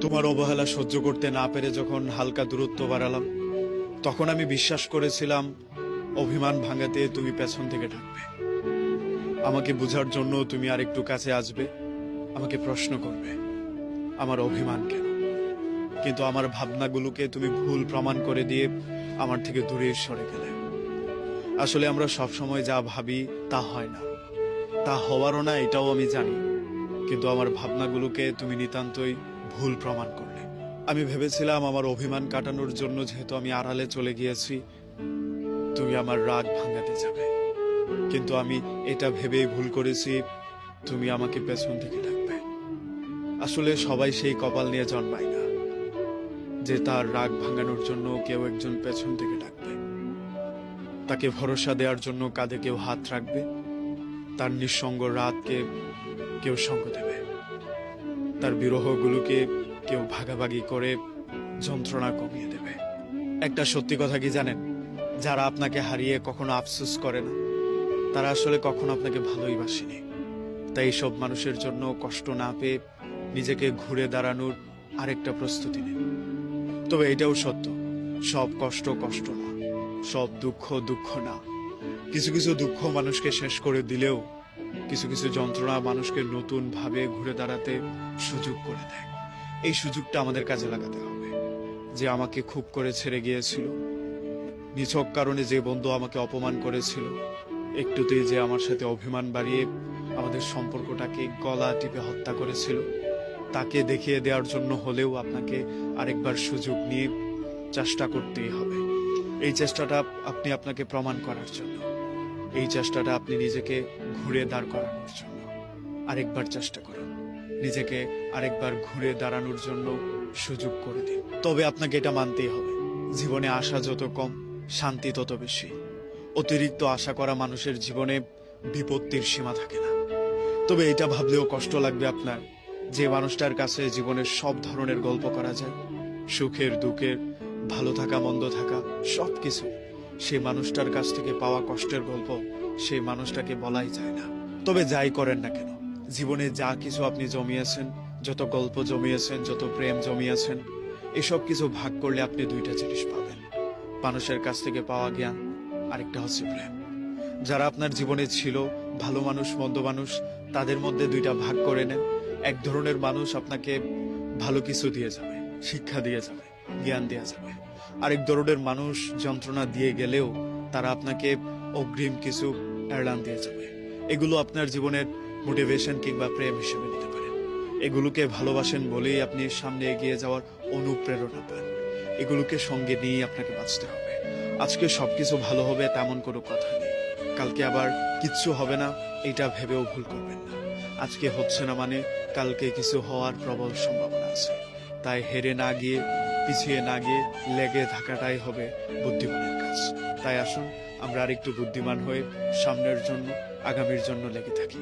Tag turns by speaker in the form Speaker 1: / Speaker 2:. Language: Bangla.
Speaker 1: তোমার অবহেলা সহ্য করতে না পেরে যখন হালকা দূরত্ব বাড়ালাম, তখন আমি বিশ্বাস করেছিলাম অভিমান ভাঙাতে তুমি পেছন থেকে ডাকবে, আমাকে বোঝার জন্য তুমি আর একটু কাছে আসবে, আমাকে প্রশ্ন করবে আমার অভিমান কেন। কিন্তু আমার ভাবনাগুলোকে তুমি ভুল প্রমাণ করে দিয়ে আমার থেকে দূরে সরে গেলে। আসলে আমরা সবসময় যা ভাবি তা হয় না, তা হওয়ারও না, এটাও আমি জানি। কিন্তু আমার ভাবনাগুলোকে তুমি নিতান্তই ভুল প্রমাণ করলে। আমি ভেবেছিলাম আমার অভিমান কাটানোর জন্য যেহেতু আমি আড়ালে চলে গিয়েছি, তুমি আমার রাগ ভাঙাতে যাবে। কিন্তু আমি এটা ভেবেই ভুল করেছি তুমি আমাকে পেছন থেকে ডাকবে। আসলে সবাই সেই কপাল নিয়ে জন্মায় না যে তার রাগ ভাঙানোর জন্য কেউ একজন পেছন থেকে ডাকবে, তাকে ভরসা দেওয়ার জন্য কাঁধে কেউ হাত রাখবে, তার নিঃসঙ্গ রাতকে কেউ সঙ্গ দেবে, তার বিরহগুলোকে কেউ ভাগাভাগি করে যন্ত্রণা কমিয়ে দেবে। একটা সত্যি কথা কি জানেন, যারা আপনাকে হারিয়ে কখনো আফসোস করে না, তারা আসলে কখনো আপনাকে ভালোই বাসেনি। তাই সব মানুষের জন্য কষ্ট না পেয়ে নিজেকে ঘুরে দাঁড়ানোর আরেকটা প্রস্তুতি নিন। তবে এটাও সত্য, সব কষ্ট কষ্ট না, সব দুঃখ দুঃখ না। কিছু কিছু দুঃখ মানুষকে শেষ করে দিলেও কিছু কিছু যন্ত্রণা মানুষকে নতুন ভাবে ঘুরে দাঁড়াতে সুযোগ করে দেয়। এই সুযোগটা আমাদের কাজে লাগাতে হবে। যে আমাকে খুব করে ছেড়ে গিয়েছিল, নিছক কারণে যে বন্ধু আমাকে অপমান করেছিল, একটুতেই যে আমার সাথে অভিমান বাড়িয়ে আমাদের সম্পর্কটাকে গলা টিপে হত্যা করেছিল, তাকে দেখিয়ে দেওয়ার জন্য হলেও আপনাকে আরেকবার সুযোগ নিয়ে চেষ্টা করতেই হবে। এই চেষ্টাটা আপনি আপনাকে প্রমাণ করার জন্য, এই চেষ্টাটা আপনি নিজেকে ঘুরে দাঁড় করানোর জন্য। আরেকবার চেষ্টা করুন, নিজেকে আরেকবার ঘুরে দাঁড়ানোর জন্য সুযোগ করে দিন। তবে আপনাকে এটা মানতেই হবে, জীবনে আশা যত কম, শান্তি তত বেশি। অতিরিক্ত আশা করা মানুষের জীবনে বিপত্তির সীমা থাকে না। তবে এটা ভাবলেও কষ্ট লাগবে আপনার, যে মানুষটার কাছে জীবনের সব ধরনের গল্প করা যায়, সুখের দুঃখের, ভালো থাকা মন্দ থাকা সবকিছু, সেই মানুষটার কাছ থেকে পাওয়া কষ্টের গল্প সেই মানুষটাকে বলাই যায় না। তবে যাই করেন না কেন, জীবনে যা কিছু আপনি জমিয়েছেন, যত গল্প জমিয়েছেন, যত প্রেম জমিয়েছেন, এসব কিছু ভাগ করলে আপনি দুইটা জিনিস পাবেন। মানুষের কাছ থেকে পাওয়া জ্ঞান, আরেকটা হচ্ছে প্রেম। যারা আপনার জীবনে ছিল, ভালো মানুষ মন্দ মানুষ, তাদের মধ্যে দুইটা ভাগ করে নেন। এক ধরনের মানুষ আপনাকে ভালো কিছু দিয়ে যাবে, শিক্ষা দিয়ে যাবে, জ্ঞান দেওয়া যাবে। আরেক ধরনের মানুষ যন্ত্রণা দিয়ে গেলেও তারা আপনাকে অগ্রিম কিছু এড়ান দিয়ে যাবে। এগুলো আপনার জীবনের মোটিভেশন কিংবা প্রেম হিসেবে নিতে পারেন। এগুলোকে ভালোবাসেন বলেই আপনি সামনে এগিয়ে যাওয়ার অনুপ্রেরণা পান। এগুলোকে সঙ্গে নিয়ে আপনাকে বাঁচতে হবে। আজকে সবকিছু ভালো হবে তেমন কোনো কথা নেই, কালকে আবার কিচ্ছু হবে না এটা ভেবেও ভুল করবেন না। আজকে হচ্ছে না মানে কালকে কিছু হওয়ার প্রবল সম্ভাবনা আছে। তাই হেরে না গিয়ে, পিছিয়ে না গিয়ে লেগে থাকাটাই হবে বুদ্ধিমানের কাজ। তাই আসুন আমরা আরেকটু বুদ্ধিমান হয়ে সামনের জন্য, আগামীর জন্য লেগে থাকি।